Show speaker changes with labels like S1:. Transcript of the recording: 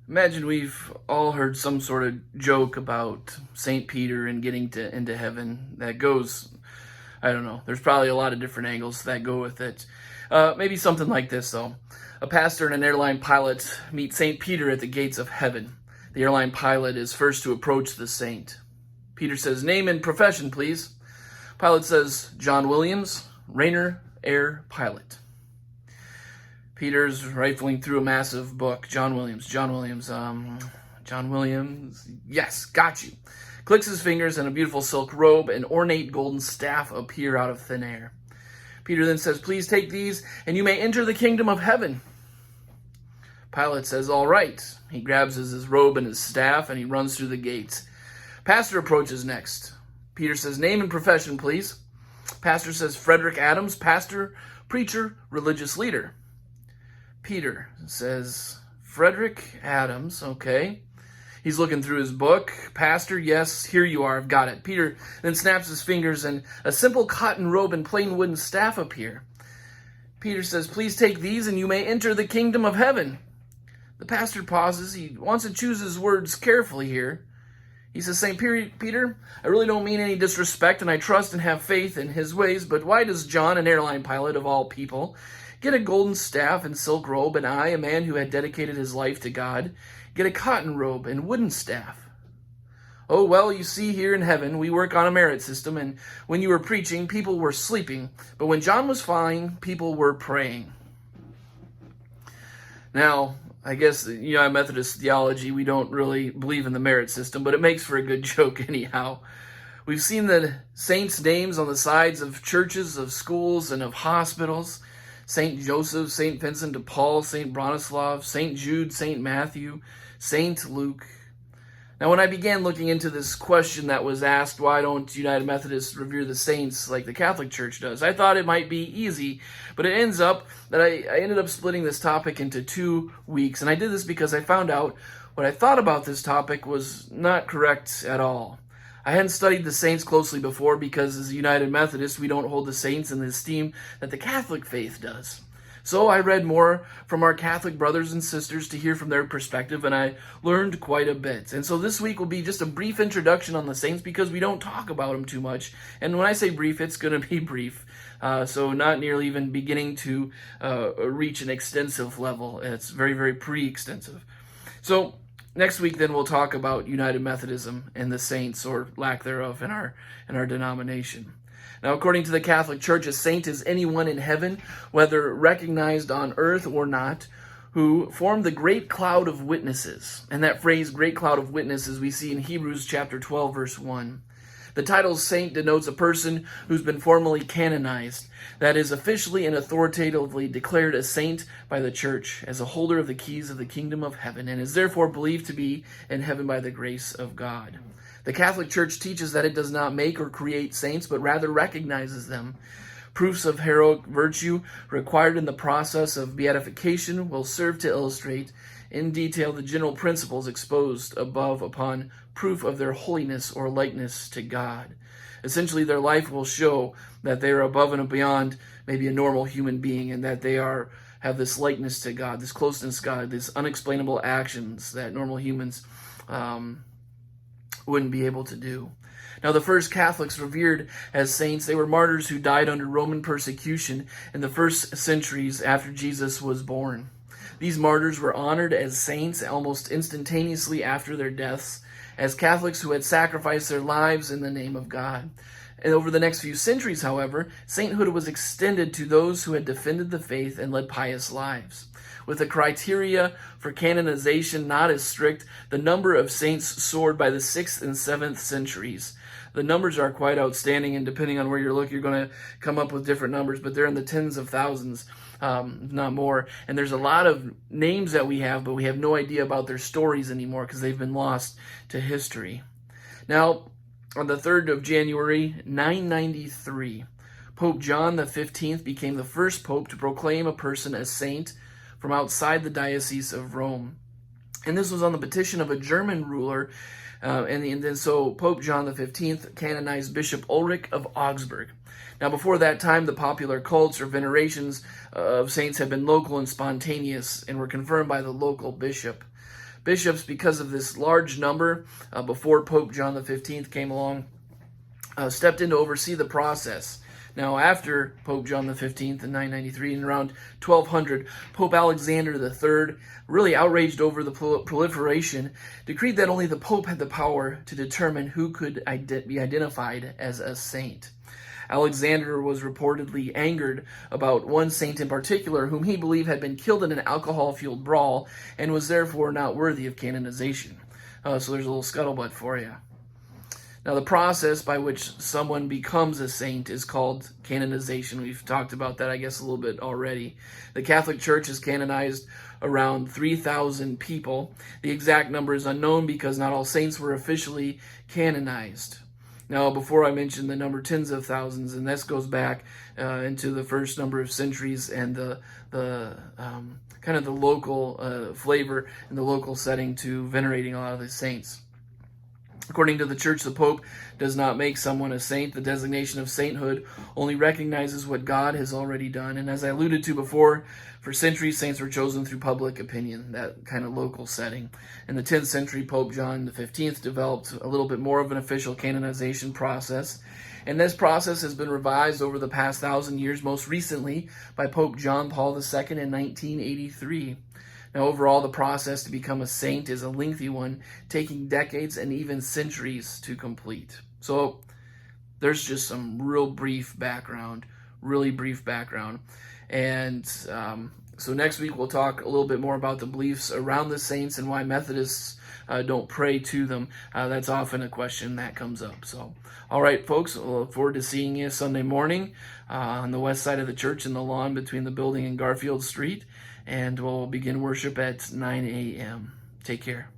S1: Imagine we've all heard some sort of joke about St. Peter and getting into heaven that goes, I don't know, there's probably a lot of different angles that go with it. Maybe something like this, though. A pastor and an airline pilot meet St. Peter at the gates of heaven. The airline pilot is first to approach the saint. Peter says, "Name and profession, please." Pilot says, "John Williams, Rainer Air Pilot." Peter's rifling through a massive book. John Williams, yes, got you. Clicks his fingers and a beautiful silk robe and ornate golden staff appear out of thin air. Peter then says, "Please take these and you may enter the kingdom of heaven." Pilate says, "All right." He grabs his robe and his staff and he runs through the gates. Pastor approaches next. Peter says, "Name and profession, please." Pastor says, "Frederick Adams, pastor, preacher, religious leader." Peter says, "Frederick Adams, okay." He's looking through his book. "Pastor, yes, here you are, I've got it." Peter then snaps his fingers and a simple cotton robe and plain wooden staff appear. Peter says, "Please take these and you may enter the kingdom of heaven." The pastor pauses. He wants to choose his words carefully here. He says, "St. Peter, I really don't mean any disrespect and I trust and have faith in his ways, but why does John, an airline pilot of all people, get a golden staff and silk robe, and I, a man who had dedicated his life to God, get a cotton robe and wooden staff?" "Oh, well, you see, here in heaven, we work on a merit system, and when you were preaching, people were sleeping, but when John was flying, people were praying." Now, I guess, in Methodist theology, we don't really believe in the merit system, but it makes for a good joke anyhow. We've seen the saints' names on the sides of churches, of schools, and of hospitals. St. Joseph, St. Vincent de Paul, St. Bronislav, St. Jude, St. Matthew, St. Luke. Now, when I began looking into this question that was asked, why don't United Methodists revere the saints like the Catholic Church does, I thought it might be easy, but it ends up that I ended up splitting this topic into 2 weeks, and I did this because I found out what I thought about this topic was not correct at all. I hadn't studied the saints closely before because as a United Methodist, we don't hold the saints in the esteem that the Catholic faith does. So I read more from our Catholic brothers and sisters to hear from their perspective, and I learned quite a bit. And so this week will be just a brief introduction on the saints because we don't talk about them too much. And when I say brief, it's going to be brief. So not nearly even beginning to reach an extensive level. It's very, very pre-extensive. So next week, then, we'll talk about United Methodism and the saints, or lack thereof, in our denomination. Now, according to the Catholic Church, a saint is anyone in heaven, whether recognized on earth or not, who form the great cloud of witnesses. And that phrase, great cloud of witnesses, we see in Hebrews chapter 12, verse 1. The title saint denotes a person who's been formally canonized, that is, officially and authoritatively declared a saint by the Church as a holder of the keys of the kingdom of heaven, and is therefore believed to be in heaven by the grace of God. The Catholic Church teaches that it does not make or create saints, but rather recognizes them. Proofs of heroic virtue required in the process of beatification will serve to illustrate in detail the general principles exposed above upon proof of their holiness or likeness to God. Essentially, their life will show that they are above and beyond maybe a normal human being, and that they have this likeness to God, this closeness to God, these unexplainable actions that normal humans wouldn't be able to do. Now, the first Catholics revered as saints, they were martyrs who died under Roman persecution in the first centuries after Jesus was born. These martyrs were honored as saints almost instantaneously after their deaths, as Catholics who had sacrificed their lives in the name of God. And over the next few centuries, however, sainthood was extended to those who had defended the faith and led pious lives. With the criteria for canonization not as strict, the number of saints soared by the 6th and 7th centuries. The numbers are quite outstanding, and depending on where you look, you're going to come up with different numbers, but they're in the tens of thousands, if not more. And there's a lot of names that we have, but we have no idea about their stories anymore because they've been lost to history. Now, on the 3rd of January, 993, Pope John the 15th became the first pope to proclaim a person as saint from outside the Diocese of Rome. And this was on the petition of a German ruler, and then so Pope John the 15th canonized Bishop Ulrich of Augsburg. Now, before that time, the popular cults or venerations of saints had been local and spontaneous and were confirmed by the local bishop. Bishops, because of this large number, before Pope John the 15th came along, stepped in to oversee the process. Now, after Pope John the 15th in 993 and around 1200, Pope Alexander III, really outraged over the proliferation, decreed that only the Pope had the power to determine who could be identified as a saint. Alexander was reportedly angered about one saint in particular, whom he believed had been killed in an alcohol-fueled brawl and was therefore not worthy of canonization. So there's a little scuttlebutt for you. Now, the process by which someone becomes a saint is called canonization. We've talked about that, I guess, a little bit already. The Catholic Church has canonized around 3,000 people. The exact number is unknown because not all saints were officially canonized. Now, before I mentioned the number tens of thousands, and this goes back into the first number of centuries and the kind of the local flavor and the local setting to venerating a lot of the saints. According to the Church, the Pope does not make someone a saint. The designation of sainthood only recognizes what God has already done. And as I alluded to before, for centuries, saints were chosen through public opinion, that kind of local setting. In the 10th century, Pope John the 15th developed a little bit more of an official canonization process. And this process has been revised over the past 1,000 years, most recently by Pope John Paul II in 1983. Now, overall, the process to become a saint is a lengthy one, taking decades and even centuries to complete. So there's just some really brief background. And so next week we'll talk a little bit more about the beliefs around the saints and why Methodists don't pray to them. That's often a question that comes up. So, all right, folks, we'll look forward to seeing you Sunday morning on the west side of the church in the lawn between the building and Garfield Street. And we'll begin worship at 9 a.m. Take care.